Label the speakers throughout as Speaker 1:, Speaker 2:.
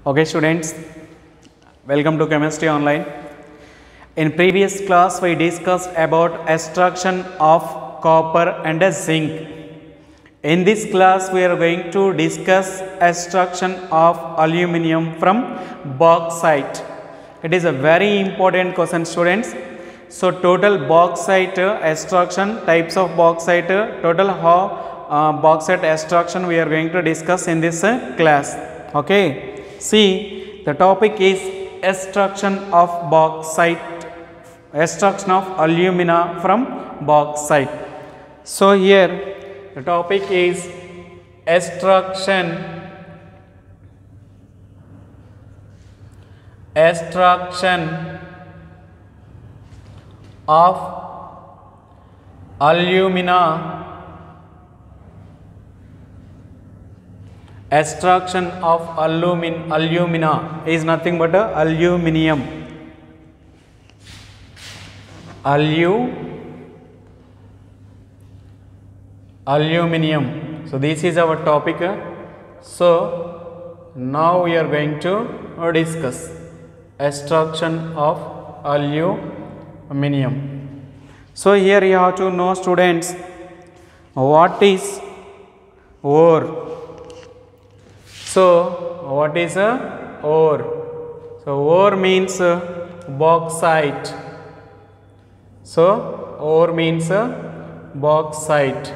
Speaker 1: Okay students, welcome to Chemistry Online. In previous class we discussed about extraction of copper and zinc. In this class we are going to discuss extraction of aluminum from bauxite. It is a very important question students. So total bauxite extraction, types of bauxite, total bauxite extraction we are going to discuss in this class. Okay. See, the topic is extraction of bauxite, extraction of alumina from bauxite. So here the topic is extraction of alumina. Extraction of alumina is nothing but aluminium. Aluminium. So this is our topic. So now we are going to discuss extraction of aluminium. So here you have to know students, what is ore. So what is ore? So ore means bauxite. So ore means bauxite.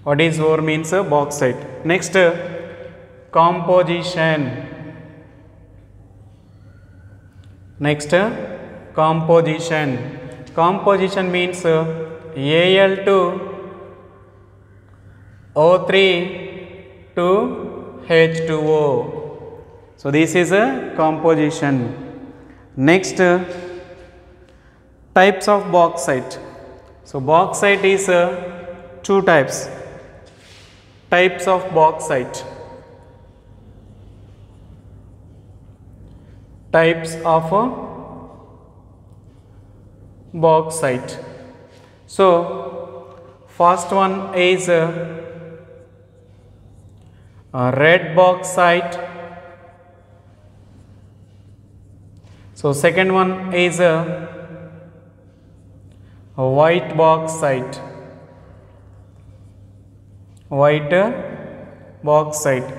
Speaker 1: What is ore means bauxite. Next, composition. Next, composition. Composition means Al2O3 to H2O. So this is a composition. Next, types of bauxite. So bauxite is two types. Types of bauxite. Types of bauxite. So first one is red bauxite. So second one is white bauxite. White bauxite.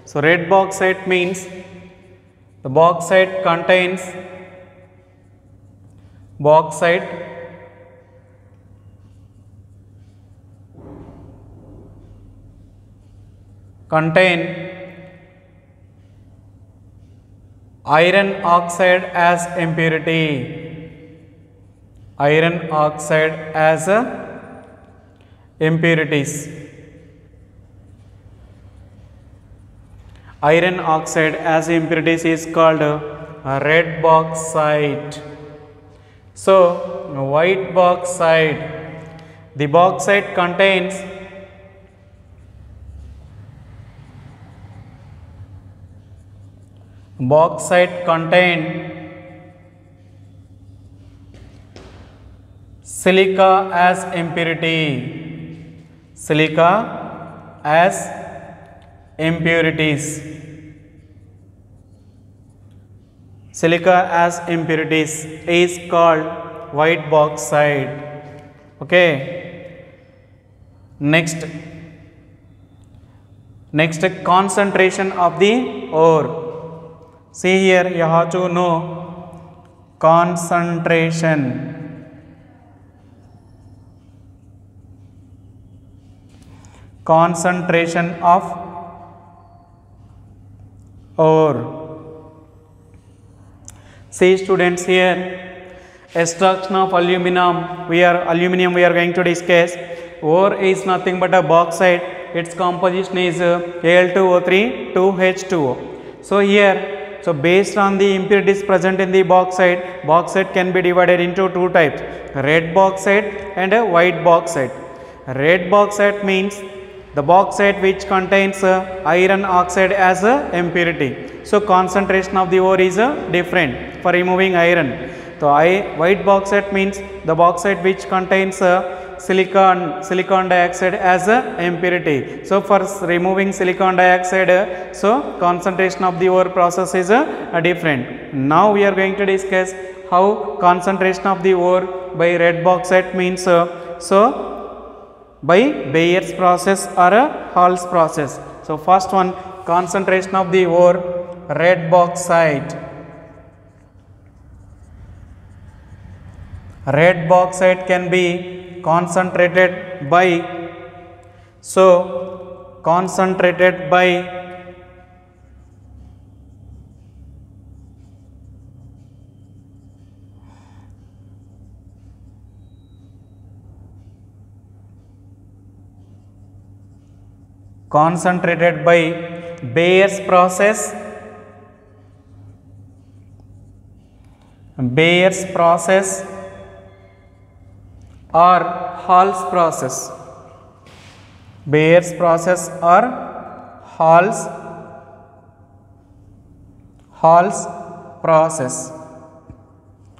Speaker 1: So red bauxite means the bauxite contains iron oxide as impurity. Iron oxide as impurities. Iron oxide as impurities is called red bauxite. So white bauxite, the bauxite contains silica as impurity. Silica as impurities. Silica as impurities is called white bauxite. Okay. Next concentration of the ore. See here you have to know concentration. Concentration of ore. See students, here extraction of aluminum we are going to discuss. Ore is nothing but a bauxite. Its composition is Al2O3 to H2O. So here, so based on the impurities present in the bauxite, bauxite can be divided into two types, red bauxite and white bauxite. Red bauxite means the bauxite which contains iron oxide as a impurity. So concentration of the ore is different for removing iron. So white bauxite means the bauxite which contains silicon dioxide as a impurity. So for removing silicon dioxide, so concentration of the ore process is different. Now we are going to discuss how concentration of the ore by red bauxite means by Bayer's process or Hall's process. So first one, concentration of the ore red bauxite. Red bauxite can be concentrated by Bayer's process, or Hall's process. Bayer's process or Hall's process.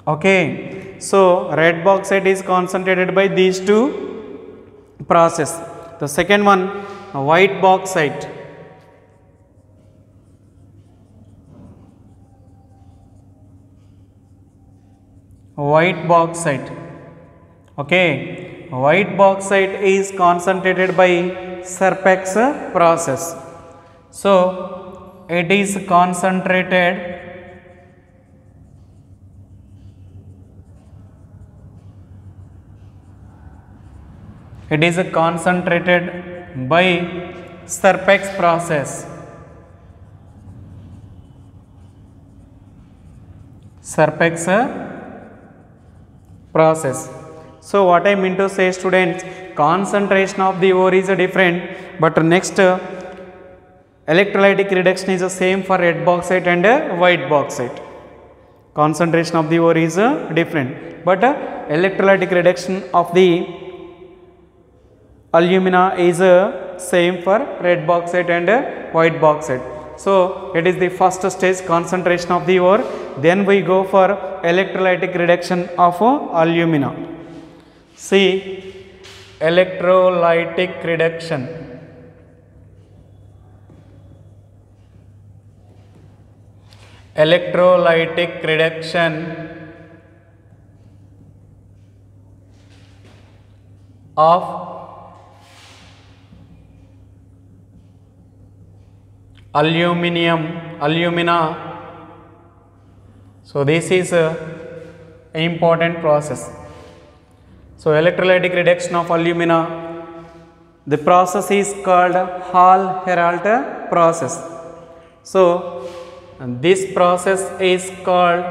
Speaker 1: Okay. So red bauxite is concentrated by these two process. The second one, white bauxite. White bauxite. Okay, white bauxite is concentrated by Serpex process. So it is concentrated by Serpex process. So what I mean to say, students, concentration of the ore is different, but next electrolytic reduction is the same for red bauxite and white bauxite. Concentration of the ore is different, but electrolytic reduction of the alumina is same for red bauxite and white bauxite. So it is the first stage, concentration of the ore. Then we go for electrolytic reduction of alumina. See, electrolytic reduction. Electrolytic reduction of alumina. So this is a important process. So electrolytic reduction of alumina, the process is called Hall-Héroult process. So this process is called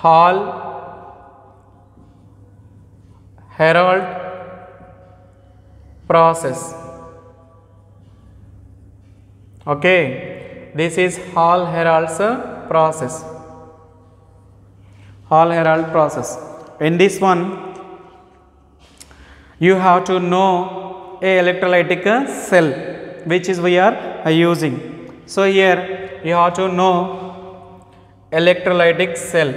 Speaker 1: Hall-Héroult process. Okay, this is Hall-Héroult's process. Hall-Héroult process. In this one, you have to know a electrolytic cell which is we are using. So here you have to know electrolytic cell.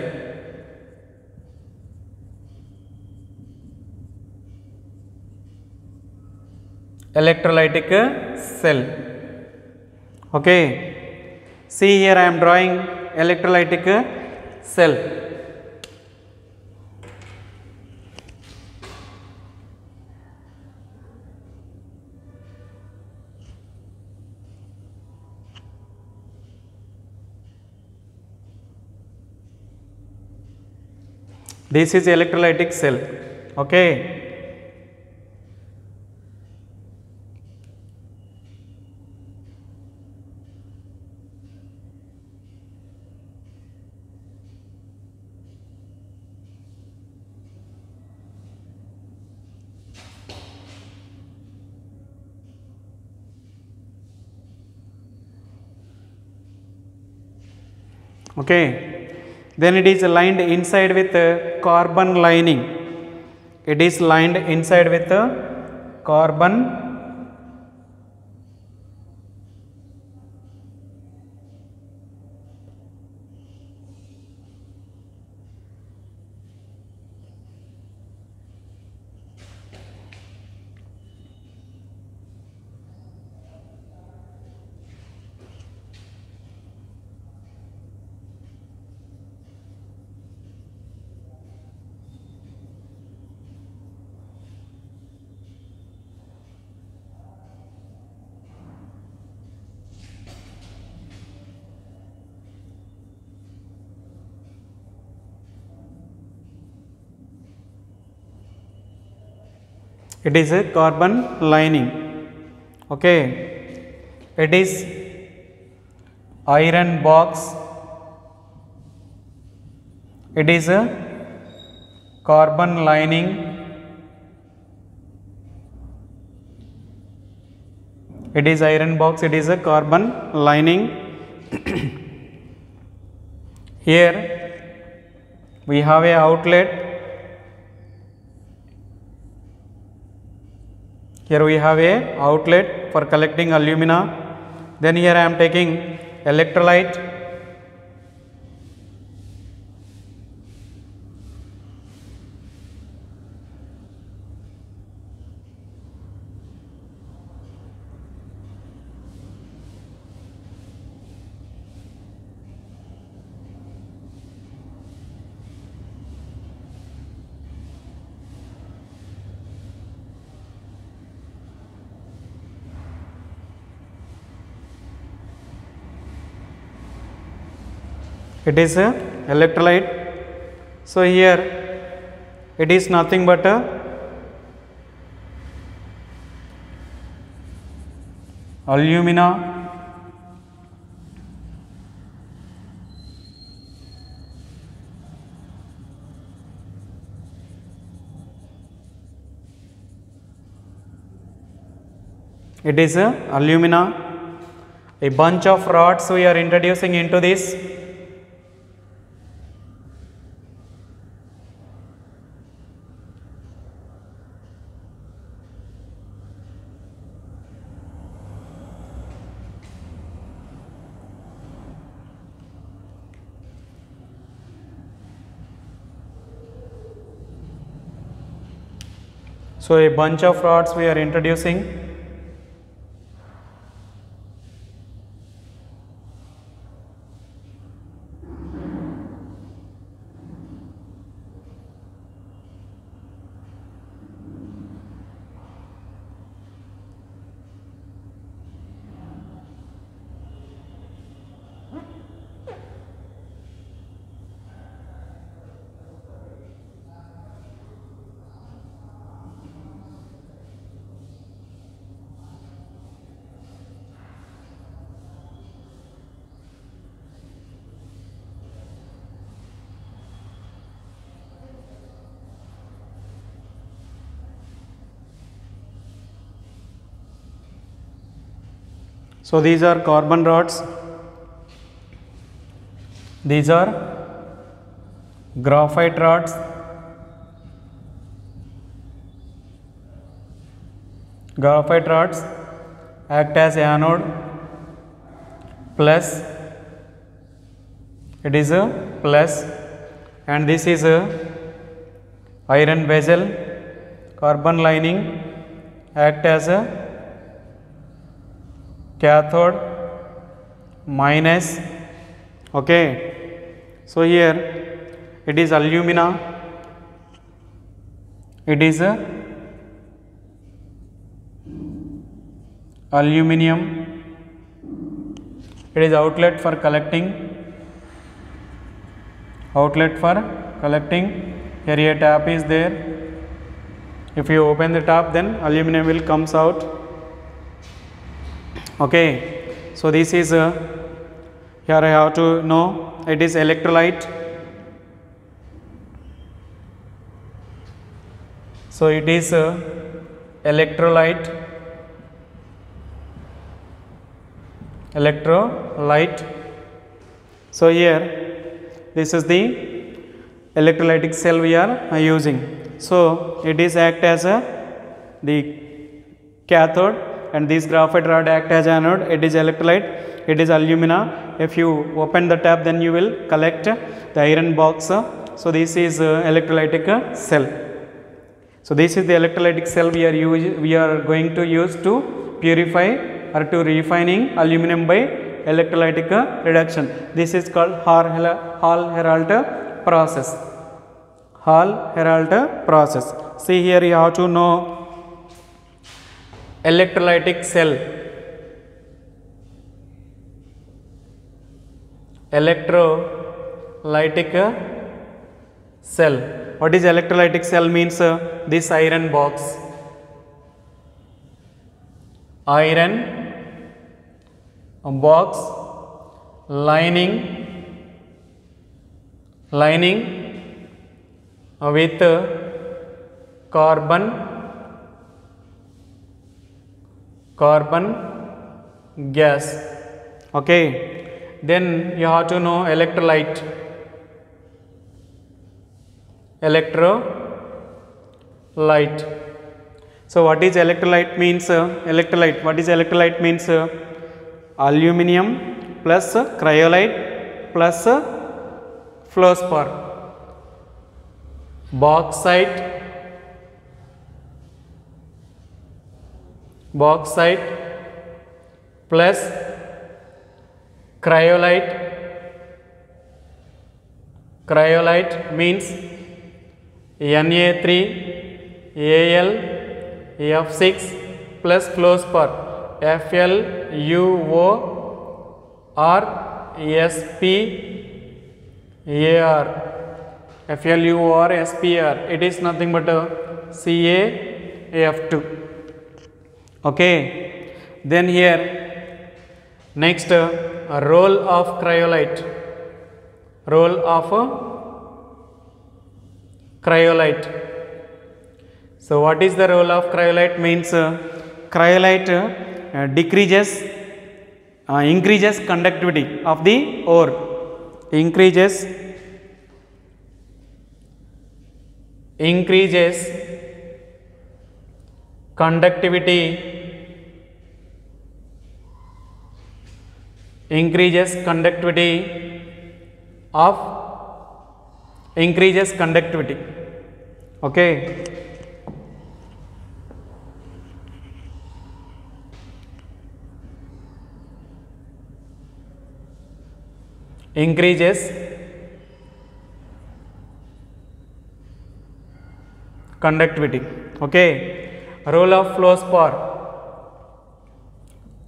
Speaker 1: Electrolytic cell. Okay. See here I am drawing electrolytic cell. This is electrolytic cell. Okay. Okay. Then it is lined inside with carbon lining. It is lined inside with carbon It is a carbon lining. Okay, it is iron box. It is a carbon lining. It is iron box. It is a carbon lining. Here we have a outlet. Here we have a outlet for collecting alumina. Then here I am taking electrolyte. It is a electrolyte. So here it is nothing but a alumina. It is a alumina. A bunch of rods we are introducing into this. So a bunch of rods we are introducing. So these are carbon rods. These are graphite rods. Graphite rods act as anode plus. It is a plus, and this is a iron vessel. Carbon lining act as a cathode minus. Okay, so here it is alumina. It is a aluminium. It is outlet for collecting. Outlet for collecting. Here a tap is there. If you open the tap, then aluminum will comes out. Okay, so this is here I have to know it is electrolyte. So it is electrolyte. Electrolyte. So here this is the electrolytic cell we are using. So it is act as the cathode, and this graphite rod act as anode. It is electrolyte. It is alumina. If you open the tap, then you will collect the iron box. So this is electrolytic cell. So this is the electrolytic cell we are going to use to purify or to refining aluminum by electrolytic reduction. This is called Hall-Héroult process. Hall-Héroult process. See here you have to know electrolytic cell. Electrolytic cell. What is electrolytic cell means? This iron box. iron box lining with carbon gas. Okay, then you have to know electrolyte. So what is electrolyte means? What is electrolyte means? Aluminum plus cryolite plus fluorspar. Bauxite plus cryolite means Na3Al F6 plus fluorspar FluorSpar. FluorSpar, it is nothing but CaF2. Okay, then here next role of cryolite. So what is the role of cryolite means? Cryolite increases conductivity of the ore. Increases conductivity okay. Increases conductivity. Okay, role of fluorspar.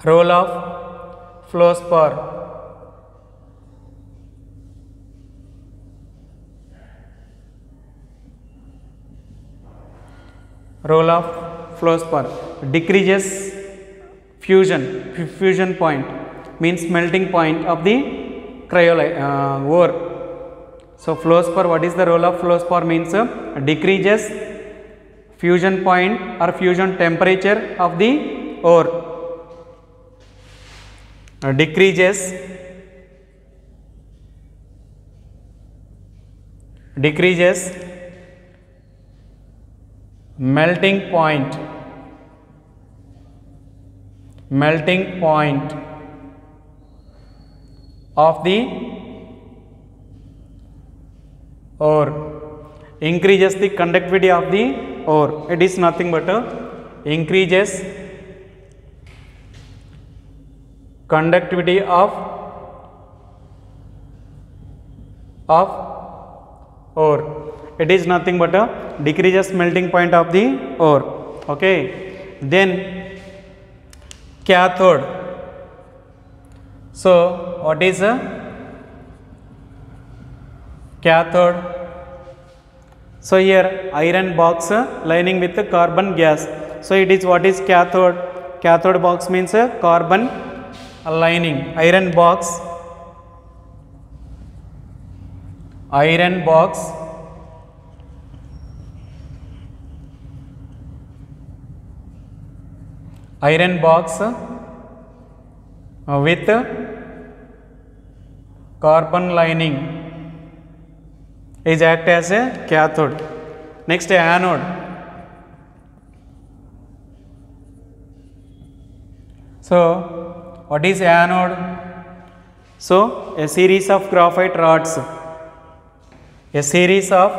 Speaker 1: Role of fluorspar decreases fusion point, means melting point of the cryolite ore. So fluorspar, what is the role of fluorspar means? Decreases fusion point or fusion temperature of the ore. Decreases melting point of the ore. Increases the conductivity of the ore. It is nothing but increases conductivity of ore. It is nothing but decreases melting point of the ore. Okay, then cathode. So what is a cathode? So here iron box lining with carbon gas. So it is, what is cathode? Cathode box means carbon lining. Iron box with carbon lining is act as a cathode. Next, anode. So what is anode? So a series of graphite rods. A series of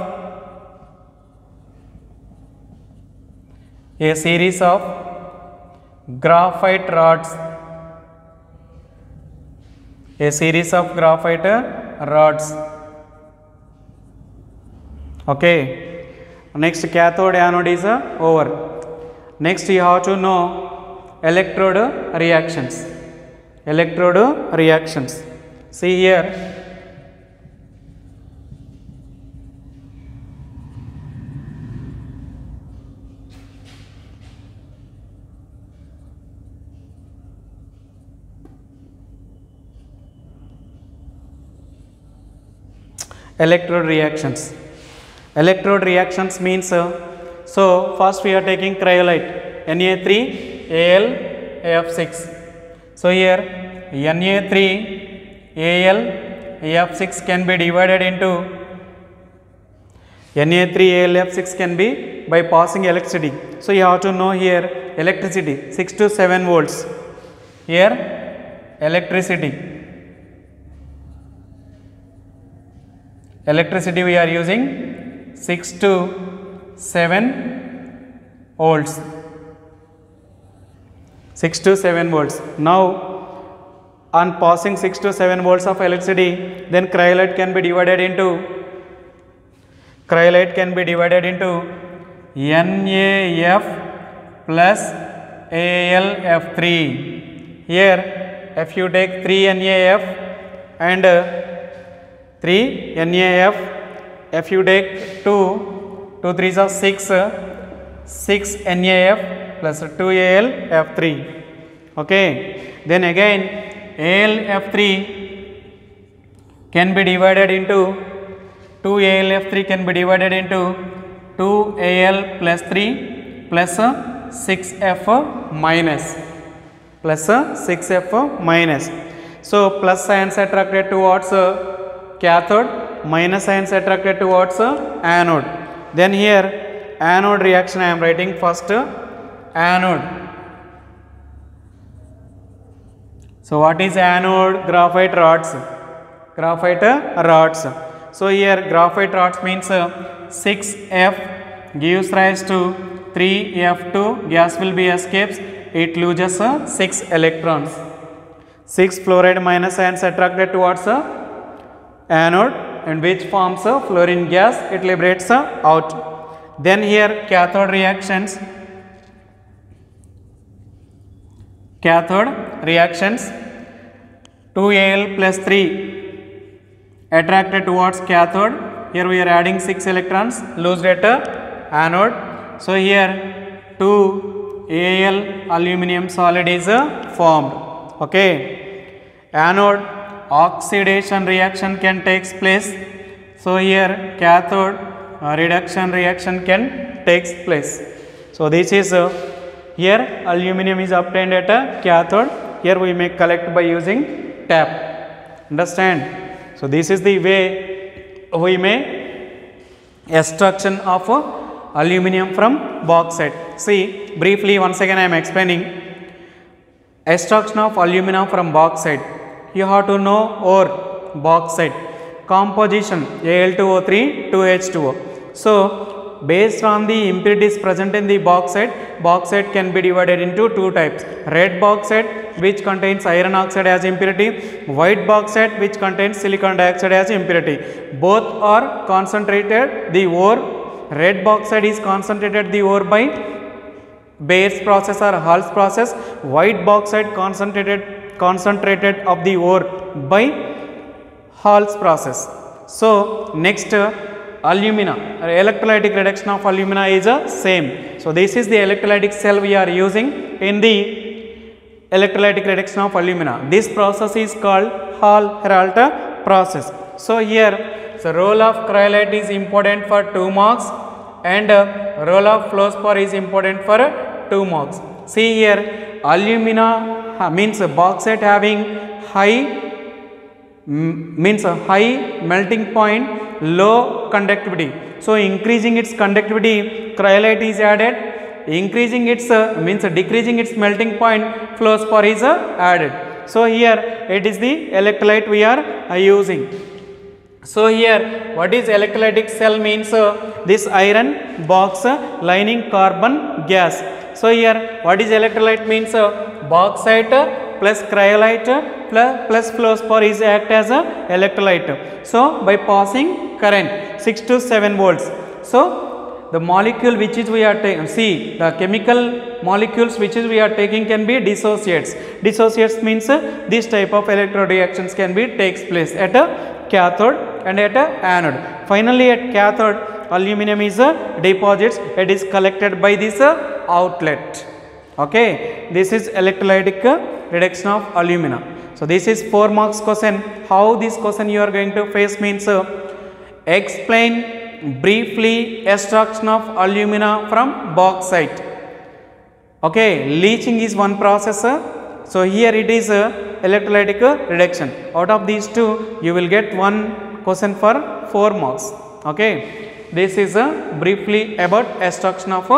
Speaker 1: graphite rods. Okay. Next, cathode anode is over. Next, you have to know electrode reactions. See here. electrode reactions. Electrode reactions means so first we are taking cryolite Na3Al(Af6). So here Na3Al(Af6) can be divided into Na3Al(Af6) can be by passing electricity. So you have to know here electricity 6 to 7 volts. Here electricity we are using 6 to 7 volts. 6 to 7 volts. Now on passing 6 to 7 volts of electricity, then cryolite can be divided into NaF plus Al(F3). Here if you take 3 NaF and 3 NaF, if you take 2 3s are 6 NaF plus 2 Al(F3). Okay, then again Al(F3) can be divided into 2 Al(F3) can be divided into 2 Al plus 3 plus 6F minus So plus ions attracted towards cathode, minus ions attracted towards anode. Then here anode reaction I am writing first anode. So what is anode? Graphite rods. So here graphite rods means 6F gives rise to 3F2, gas will be escapes, it loses 6 electrons. 6 fluoride minus ions attracted towards anode, and which forms fluorine gas, it liberates out. Then here cathode reactions 2Al plus 3 attracted towards cathode. Here we are adding 6 electrons, loosed at anode. So here 2Al aluminum solid is formed. Okay, anode oxidation reaction can take place. So here cathode reduction reaction can takes place. So this is here aluminum is obtained at a cathode. Here we may collect by using tap. Understand? So this is the way we may extraction of aluminum from bauxite. See briefly once again I am explaining extraction of aluminum from bauxite. You have to know ore bauxite composition Al2O3 2H2O. So based on the impurities present in the bauxite can be divided into two types: red bauxite which contains iron oxide as impurity, white bauxite which contains silicon dioxide as impurity. Both are concentrated the ore. Red bauxite is concentrated the ore by Bayer's process or Hall's process. White bauxite concentrated of the ore by Hall's process. So next alumina, electrolytic reduction of alumina is same. So this is the electrolytic cell we are using in the electrolytic reduction of alumina. This process is called Hall-Héroult process. So here the role of cryolite is important for 2 marks and role of fluorspar is important for 2 marks. See here alumina means bauxite having high melting point, low conductivity. So increasing its conductivity, cryolite is added. Increasing its decreasing its melting point, fluorspar is added. So here it is the electrolyte we are using. So here what is electrolytic cell means this iron box lining carbon gas. So here what is electrolyte means bauxite plus cryolite plus fluorspar is act as a electrolyte. So by passing current 6 to 7 volts. So the molecule which is we are taking, see the chemical molecules which is we are taking can be dissociates. Dissociates means this type of electrode reactions can be takes place at a cathode and at a anode. Finally at cathode aluminum is deposits, it is collected by this outlet. Okay, this is electrolytic reduction of alumina. So this is 4 marks question. How this question you are going to face means explain briefly extraction of alumina from bauxite. Okay, leaching is one process. So here it is electrolytic reduction. Out of these two, you will get one question for 4 marks. Okay, this is briefly about extraction of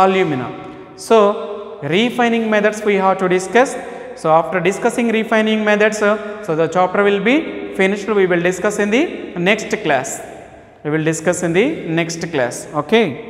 Speaker 1: alumina. So refining methods we have to discuss. So after discussing refining methods, so the chapter will be finished. We will discuss in the next class. We will discuss in the next class. Okay.